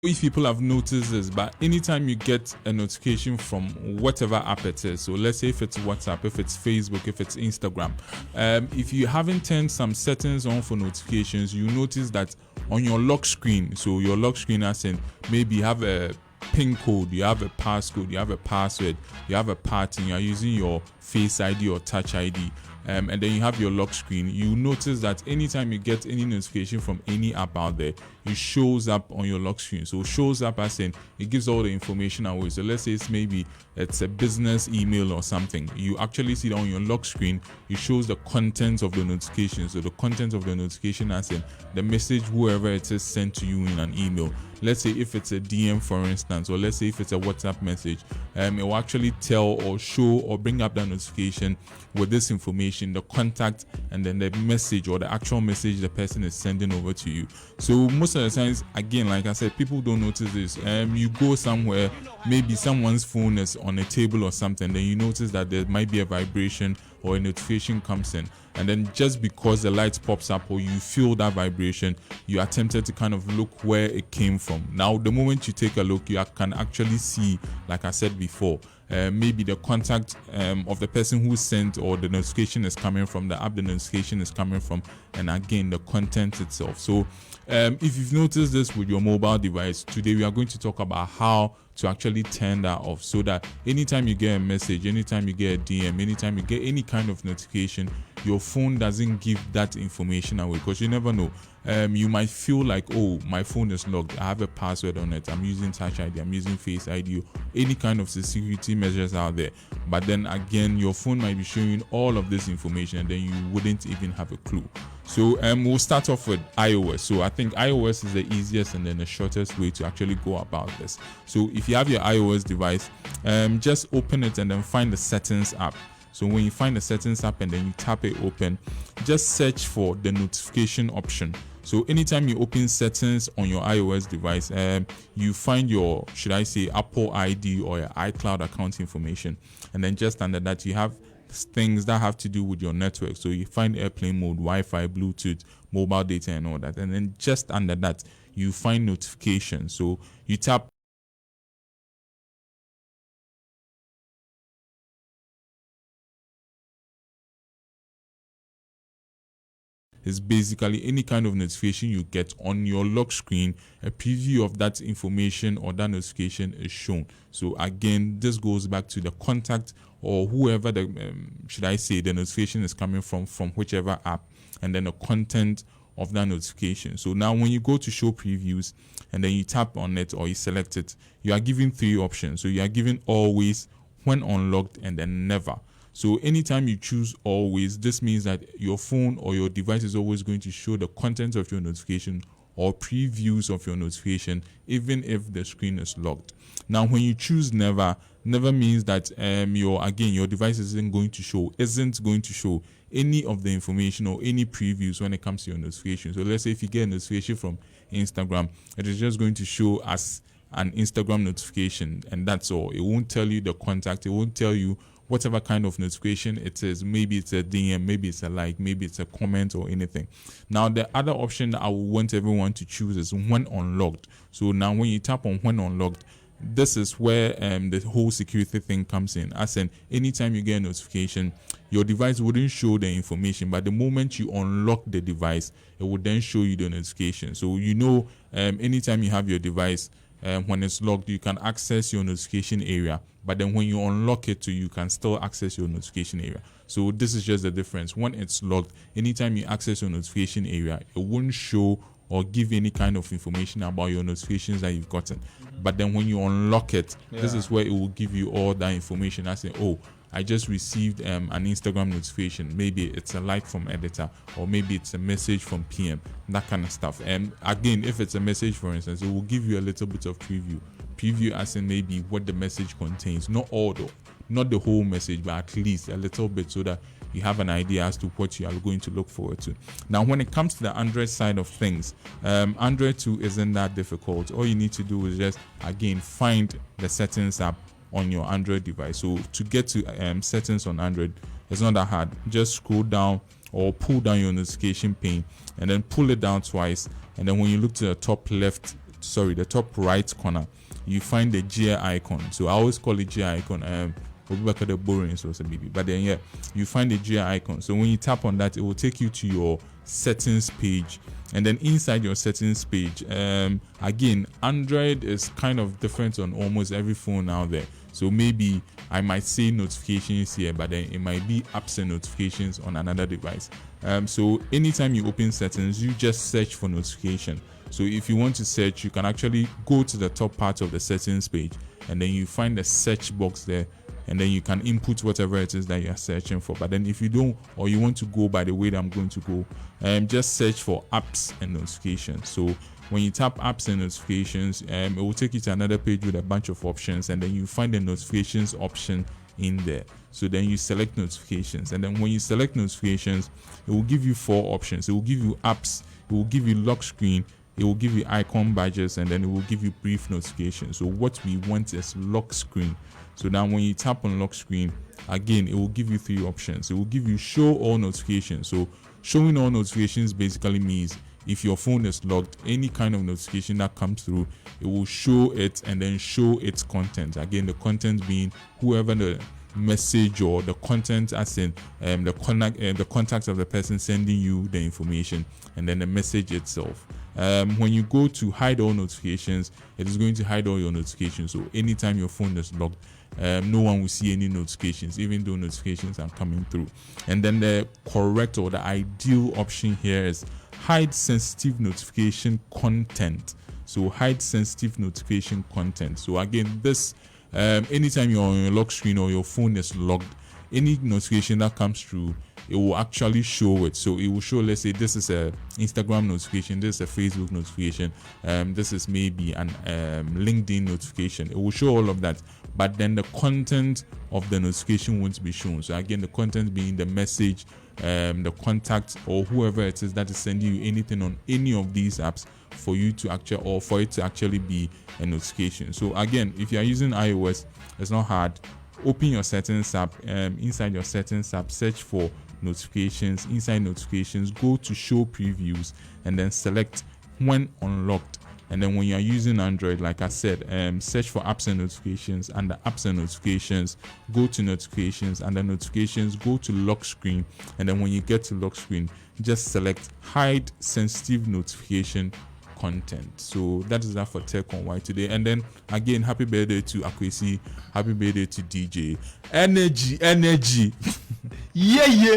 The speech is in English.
if people have noticed this, but anytime you get a notification from whatever app it is, so let's say if it's WhatsApp, if it's Facebook, if it's Instagram, if you haven't turned some settings on for notifications, you notice that on your lock screen, so your lock screen as in maybe you have a PIN code, you have a passcode, you have a password, you have a pattern, you are using your Face ID or Touch ID, and then you have your lock screen, you notice that anytime you get any notification from any app out there, it shows up on your lock screen. So it shows up as in it gives all the information away. So let's say it's a business email or something, you actually see that on your lock screen it shows the contents of the notification. So the content of the notification as in the message, whoever it is, sent to you in an email. Let's say if it's a DM, for instance, or let's say if it's a WhatsApp message, it will actually tell or show or bring up that notification with this information, the contact, and then the message or the actual message the person is sending over to you. So most of the times, again, like I said, people don't notice this. You go somewhere, maybe someone's phone is on a table or something, then you notice that there might be a vibration or a notification comes in, and then just because the light pops up or you feel that vibration, you are tempted to kind of look where it came from. Now the moment you take a look, you can actually see, like I said before, maybe the contact of the person who sent or the notification is coming from, the app the notification is coming from, and again the content itself. So if you've noticed this with your mobile device, today we are going to talk about how to actually turn that off, so that anytime you get a message, anytime you get a DM, anytime you get any kind of notification, your phone doesn't give that information away, because you never know. You might feel like, oh, my phone is locked, I have a password on it, I'm using Touch ID, I'm using Face ID, any kind of security measures out there, but then again your phone might be showing all of this information and then you wouldn't even have a clue. So we'll start off with iOS. So I think iOS is the easiest and then the shortest way to actually go about this. So if you have your iOS device, just open it and then find the settings app. So when you find the settings app and then you tap it open, just search for the notification option. So anytime you open settings on your iOS device, you find your, should I say, Apple ID or your iCloud account information, and then just under that you have things that have to do with your network. So you find airplane mode, Wi-Fi, Bluetooth, mobile data, and all that. And then just under that you find notifications. So you tap is basically any kind of notification you get on your lock screen, a preview of that information or that notification is shown. So again, this goes back to the contact or whoever the should I say the notification is coming from whichever app, and then the content of that notification. So now when you go to show previews and then you tap on it or you select it, you are given three options. So you are given always, when unlocked, and then never. So anytime you choose always, this means that your phone or your device is always going to show the content of your notification or previews of your notification, even if the screen is locked. Now when you choose never means that your device isn't going to show any of the information or any previews when it comes to your notification. So let's say if you get a notification from Instagram, it is just going to show as an Instagram notification, and that's all. It won't tell you the contact, it won't tell you whatever kind of notification it is. Maybe it's a DM, maybe it's a like, maybe it's a comment or anything. Now the other option that I would want everyone to choose is when unlocked. So now when you tap on when unlocked, this is where the whole security thing comes in. As in, anytime you get a notification, your device wouldn't show the information, but the moment you unlock the device, it would then show you the notification. So anytime you have your device, when it's locked, you can access your notification area, but then when you unlock it you can still access your notification area. So this is just the difference. When it's locked, anytime you access your notification area, it won't show or give any kind of information about your notifications that you've gotten. But then when you unlock it, this is where it will give you all that information. I say, oh, I just received an Instagram notification. Maybe it's a like from editor, or maybe it's a message from PM, that kind of stuff. And again, if it's a message, for instance, it will give you a little bit of preview as in maybe what the message contains, not the whole message, but at least a little bit, so that you have an idea as to what you are going to look forward to. Now when it comes to the Android side of things, Android 2 isn't that difficult. All you need to do is just again find the settings app on your Android device. So to get to settings on Android, it's not that hard. Just scroll down or pull down your notification pane and then pull it down twice, and then when you look to the top left the top right corner, you find the gear icon. So I always call it gear icon. Back at the boring source maybe, but then yeah, you find the gear icon. So when you tap on that, it will take you to your settings page, and then inside your settings page, again, Android is kind of different on almost every phone out there. So maybe I might say notifications here, but then it might be apps and notifications on another device. So anytime you open settings, you just search for notification. So if you want to search, you can actually go to the top part of the settings page, and then you find the search box there, and then you can input whatever it is that you are searching for. But then if you don't, or you want to go by the way that I'm going to go, just search for apps and notifications. So when you tap apps and notifications, it will take you to another page with a bunch of options, and then you find the notifications option in there. So then you select notifications, and then when you select notifications, it will give you 4 options. It will give you apps, it will give you lock screen, it will give you icon badges, and then it will give you brief notifications. So what we want is lock screen. So now when you tap on lock screen, again, it will give you 3 options. It will give you show all notifications. So showing all notifications basically means if your phone is locked, any kind of notification that comes through, it will show it and then show its content. Again, the content being whoever the message or the content, as in the contacts of the person sending you the information, and then the message itself. When you go to hide all notifications, it is going to hide all your notifications. So anytime your phone is locked, no one will see any notifications, even though notifications are coming through. And then the correct or the ideal option here is hide sensitive notification content. So hide sensitive notification content. So again, this anytime you're on your lock screen or your phone is locked, any notification that comes through, it will actually show it. So it will show, let's say this is a Instagram notification, this is a Facebook notification, this is maybe an LinkedIn notification. It will show all of that, but then the content of the notification won't be shown. So again, the content being the message, the contact, or whoever it is that is sending you anything on any of these apps, for you to actually, or for it to actually be a notification. So again, if you are using iOS, it's not hard. Open your settings app. Inside your settings app, search for notifications. Inside notifications, go to show previews, and then select when unlocked. And then when you are using Android, like I said, search for apps and notifications. Under apps and notifications, go to notifications. Under notifications, go to lock screen. And then when you get to lock screen, just select hide sensitive notification content. So that is that for Tech on Why today. And then again, happy birthday to Akwesi, happy birthday to DJ. Energy. Yeah.